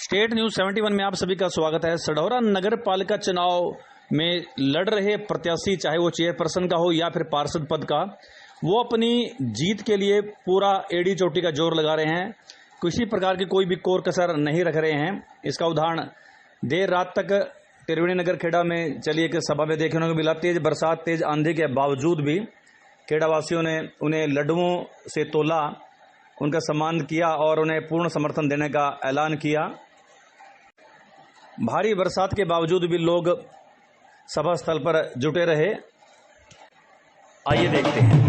State news 71 में आप सभी का स्वागत है। सढौरा नगर पालिका चुनाव में लड़ रहे प्रत्याशी, चाहे वो चेयरपर्सन का हो या फिर पार्षद पद का, वो अपनी जीत के लिए पूरा एड़ी चोटी का जोर लगा रहे हैं। किसी प्रकार की कोई भी कोर कसर नहीं रख रहे हैं। इसका उदाहरण देर रात तक त्रिवेणी नगर खेड़ा में चली एक सभा में देखने को मिला। तेज बरसात, तेज आंधी के बावजूद भी खेड़ा वासियों ने उन्हें लड्डुओं से तोला, उनका सम्मान किया और उन्हें पूर्ण समर्थन देने का ऐलान किया। भारी बरसात के बावजूद भी लोग सभा स्थल पर जुटे रहे। आइए देखते हैं।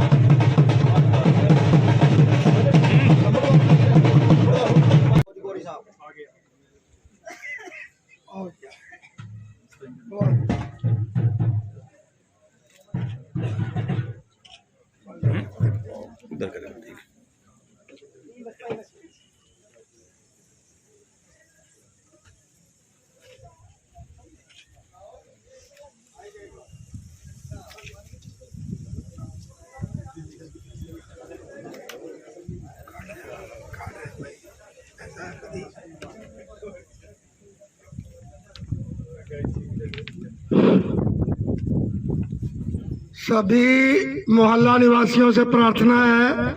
सभी मोहल्ला निवासियों से प्रार्थना है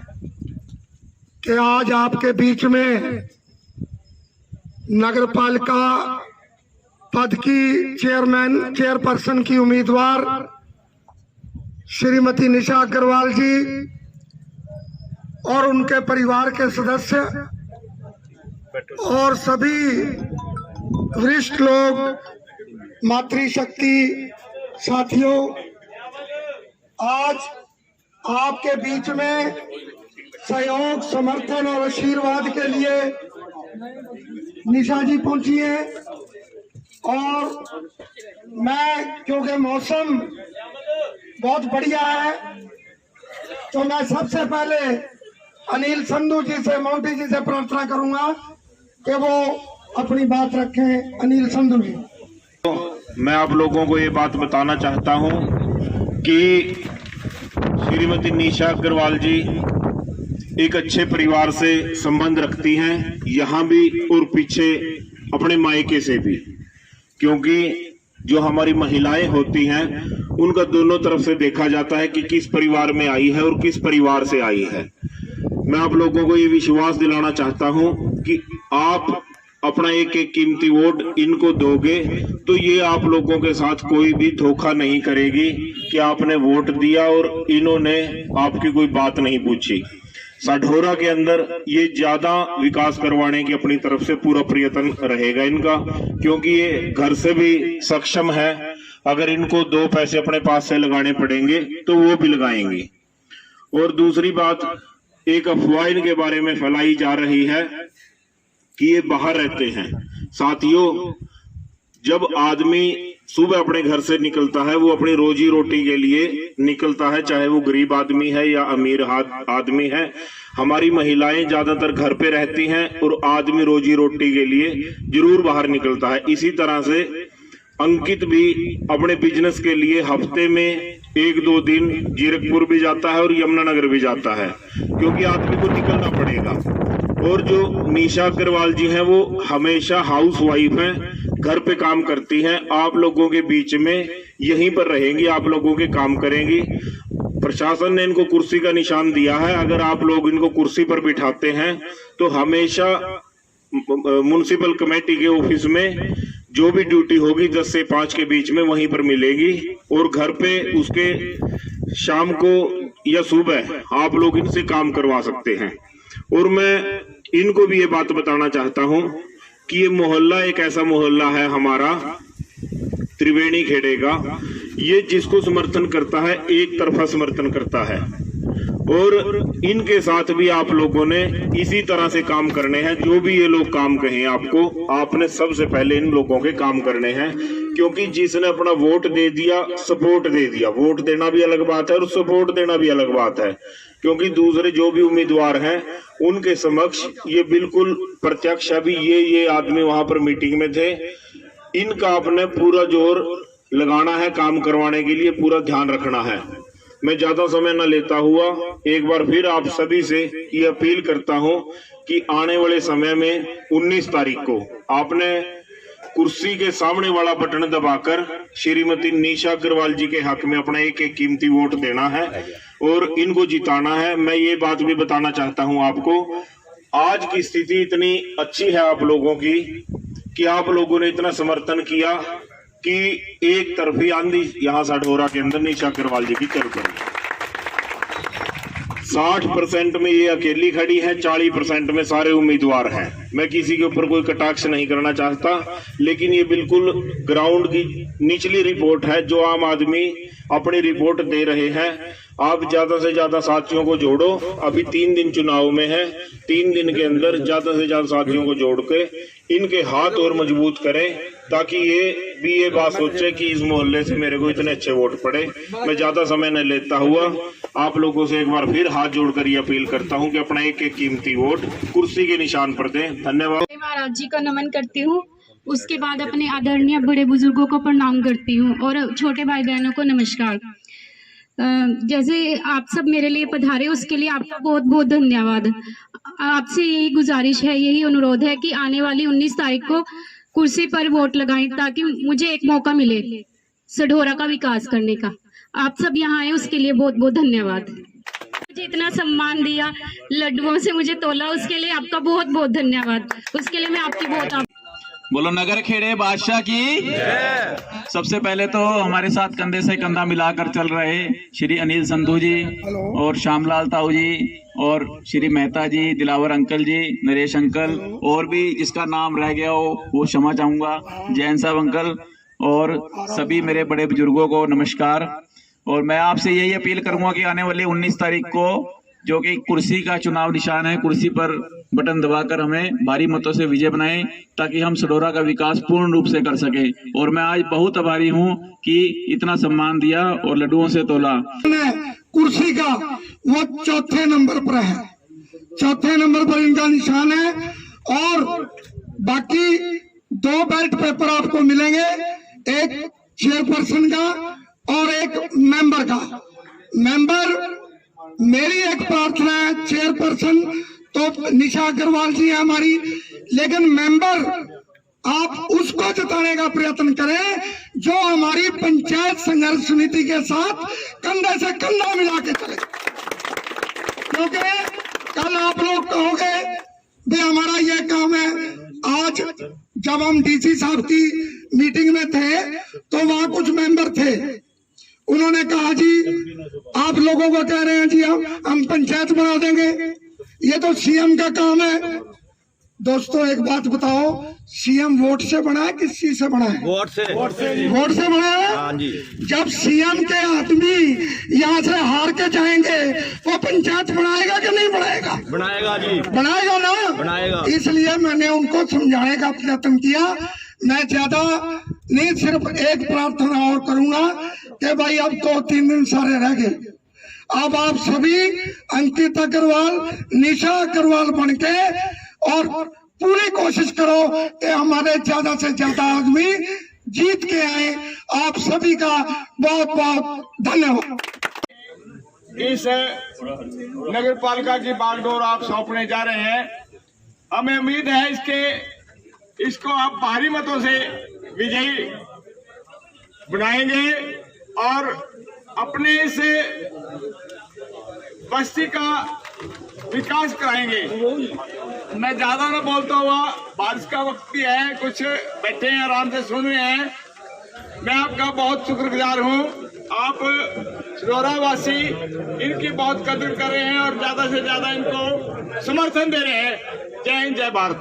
कि आज आपके बीच में नगरपालिका पद की चेयरपर्सन की उम्मीदवार श्रीमती निशा अग्रवाल जी और उनके परिवार के सदस्य और सभी वरिष्ठ लोग, मातृशक्ति साथियों, आज आपके बीच में सहयोग, समर्थन और आशीर्वाद के लिए निशा जी पहुंची हैं। और मैं, क्योंकि मौसम बहुत बढ़िया है, तो मैं सबसे पहले अनिल संधू जी से, मोंटी जी से प्रार्थना करूंगा कि वो अपनी बात रखें। अनिल संधू जी। मैं आप लोगों को ये बात बताना चाहता हूं कि श्रीमती निशा अग्रवाल जी एक अच्छे परिवार से संबंध रखती हैं, यहाँ भी और पीछे अपने मायके से भी, क्योंकि जो हमारी महिलाएं होती हैं उनका दोनों तरफ से देखा जाता है कि किस परिवार में आई है और किस परिवार से आई है। मैं आप लोगों को ये विश्वास दिलाना चाहता हूं कि आप अपना एक एक कीमती वोट इनको दोगे तो ये आप लोगों के साथ कोई भी धोखा नहीं करेगी कि आपने वोट दिया और इन्होंने आपकी कोई बात नहीं पूछी। सढौरा के अंदर ये ज्यादा विकास करवाने की अपनी तरफ से पूरा प्रयत्न रहेगा इनका, क्योंकि ये घर से भी सक्षम है। अगर इनको 2 पैसे अपने पास से लगाने पड़ेंगे तो वो भी लगाएंगे। और दूसरी बात, एक अफवाह इनके बारे में फैलाई जा रही है कि ये बाहर रहते हैं। साथियों, जब आदमी सुबह अपने घर से निकलता है, वो अपनी रोजी रोटी के लिए निकलता है, चाहे वो गरीब आदमी है या अमीर आदमी है। हमारी महिलाएं ज्यादातर घर पे रहती हैं और आदमी रोजी रोटी के लिए जरूर बाहर निकलता है। इसी तरह से अंकित भी अपने बिजनेस के लिए हफ्ते में 1-2 दिन जीरकपुर भी जाता है और यमुनानगर भी जाता है, क्योंकि आदमी को निकलना पड़ेगा। और जो निशा अग्रवाल जी हैं वो हमेशा हाउस वाइफ हैं, घर पे काम करती हैं, आप लोगों के बीच में यहीं पर रहेंगी, आप लोगों के काम करेंगी। प्रशासन ने इनको कुर्सी का निशान दिया है, अगर आप लोग इनको कुर्सी पर बिठाते हैं तो हमेशा म्युनिसिपल कमेटी के ऑफिस में जो भी ड्यूटी होगी 10 से 5 के बीच में वहीं पर मिलेगी, और घर पे उसके शाम को या सुबह आप लोग इनसे काम करवा सकते हैं। और मैं इनको भी ये बात बताना चाहता हूं कि ये मोहल्ला एक ऐसा मोहल्ला है हमारा त्रिवेणी खेड़े का, ये जिसको समर्थन करता है एक तरफा समर्थन करता है। और इनके साथ भी आप लोगों ने इसी तरह से काम करने हैं। जो भी ये लोग काम कहें आपको, आपने सबसे पहले इन लोगों के काम करने हैं, क्योंकि जिसने अपना वोट दे दिया, सपोर्ट दे दिया। वोट देना भी अलग बात है और सपोर्ट देना भी अलग बात है, क्योंकि दूसरे जो भी उम्मीदवार हैं उनके समक्ष ये बिल्कुल प्रत्यक्ष, अभी ये आदमी वहां पर मीटिंग में थे, इनका आपने पूरा जोर लगाना है, काम करवाने के लिए पूरा ध्यान रखना है। मैं ज्यादा समय न लेता हुआ एक बार फिर आप सभी से ये अपील करता हूं कि आने वाले समय में 19 तारीख को आपने कुर्सी के सामने वाला बटन दबाकर श्रीमती निशा अग्रवाल जी के हक में अपना एक एक कीमती वोट देना है और इनको जिताना है। मैं ये बात भी बताना चाहता हूं आपको, आज की स्थिति इतनी अच्छी है आप लोगों की कि आप लोगों ने इतना समर्थन किया कि एक तरफी आंधी यहां सढौरा के अंदर निशा अग्रवाल जी की चल पड़ी। 60% में ये अकेली खड़ी है, 40% में सारे उम्मीदवार हैं। मैं किसी के ऊपर कोई कटाक्ष नहीं करना चाहता, लेकिन ये बिल्कुल ग्राउंड की निचली रिपोर्ट है जो आम आदमी अपनी रिपोर्ट दे रहे हैं। आप ज्यादा से ज्यादा साथियों को जोड़ो, अभी 3 दिन चुनाव में है, 3 दिन के अंदर ज्यादा से ज्यादा साथियों को जोड़ के इनके हाथ और मजबूत करें ताकि ये बात सोचे कि इस मोहल्ले से मेरे को इतने अच्छे वोट पड़े। मैं ज्यादा समय न लेता हुआ आप लोगों से एक बार फिर हाथ जोड़कर ये अपील करता हूं कि अपना एक एक कीमती वोट कुर्सी के निशान पर दें। धन्यवाद। महाराज जी का नमन करती हूँ, उसके बाद अपने आदरणीय बड़े बुजुर्गों को प्रणाम करती हूँ और छोटे भाई बहनों को नमस्कार। जैसे आप सब मेरे लिए पधारे उसके लिए आपका बहुत बहुत धन्यवाद। आपसे यही गुजारिश है, यही अनुरोध है कि आने वाली 19 तारीख को कुर्सी पर वोट लगाएं ताकि मुझे एक मौका मिले सढौरा का विकास करने का। आप सब यहाँ आए उसके लिए बहुत बहुत धन्यवाद। मुझे इतना सम्मान दिया, लड्डुओं से मुझे तोला, उसके लिए आपका बहुत बहुत धन्यवाद। उसके लिए मैं आपकी बहुत बोलो नगर खेड़े बादशाह की। सबसे पहले तो हमारे साथ कंधे से कंधा मिलाकर चल रहे श्री अनिल संधू जी और श्यामलाल ताऊ जी और श्री मेहता जी, दिलावर अंकल जी, नरेश अंकल और भी जिसका नाम रह गया हो वो क्षमा चाहूंगा, जैन साहब अंकल और सभी मेरे बड़े बुजुर्गों को नमस्कार। और मैं आपसे यही अपील करूंगा कि आने वाली 19 तारीख को जो कि कुर्सी का चुनाव निशान है, कुर्सी पर बटन दबाकर हमें भारी मतों से विजय बनाएं ताकि हम सढौरा का विकास पूर्ण रूप से कर सके। और मैं आज बहुत आभारी हूं कि इतना सम्मान दिया और लड्डुओं से तोला। कुर्सी का वो 4थे नंबर पर है, 4थे नंबर पर इनका निशान है और बाकी 2 बैलेट पेपर आपको मिलेंगे, एक चेयरपर्सन का और एक मेंबर का। मेंबर मेरी एक प्रार्थना है, चेयरपर्सन तो निशा अग्रवाल जी है हमारी, लेकिन मेंबर आप उसको जिताने का प्रयत्न करें जो हमारी पंचायत संघर्ष समिति के साथ कंधे से कंधा मिला के चले। क्योंकि कल आप लोग कहोगे भाई हमारा ये काम है। आज जब हम डीसी साहब की मीटिंग में थे तो वहां कुछ मेंबर थे, उन्होंने कहा जी आप लोगों को कह रहे हैं जी हम पंचायत बना देंगे, ये तो सीएम का काम है। दोस्तों एक बात बताओ, सीएम वोट से बना है किस चीज से बना है? वोट से बना है। हाँ जी। जब सीएम के आदमी यहाँ से हार के जाएंगे वो पंचायत बनाएगा कि नहीं बनाएगा? बनाएगा जी, बनाएगा ना, बनाएगा। इसलिए मैंने उनको समझाने का प्रयत्न किया। मैं ज्यादा नहीं, सिर्फ एक प्रार्थना और करूंगा कि भाई अब 2-3 दिन सारे रह गए, अब आप सभी अंकित अग्रवाल, निशा अग्रवाल बनके और पूरी कोशिश करो कि हमारे ज्यादा से ज्यादा आदमी जीत के आए। आप सभी का बहुत बहुत धन्यवाद। इस नगर पालिका की बागडोर आप सौंपने जा रहे हैं। हमें उम्मीद है इसको आप भारी मतों से विजयी बनाएंगे और अपने इस बस्ती का विकास कराएंगे। मैं ज्यादा न बोलता हुआ, बारिश का वक्त भी है, कुछ बैठे हैं आराम से सुन रहे हैं। मैं आपका बहुत शुक्रगुजार हूं। आप सढौरा वासी इनकी बहुत कदर कर रहे हैं और ज्यादा से ज्यादा इनको समर्थन दे रहे हैं। जय हिंद, जय भारत।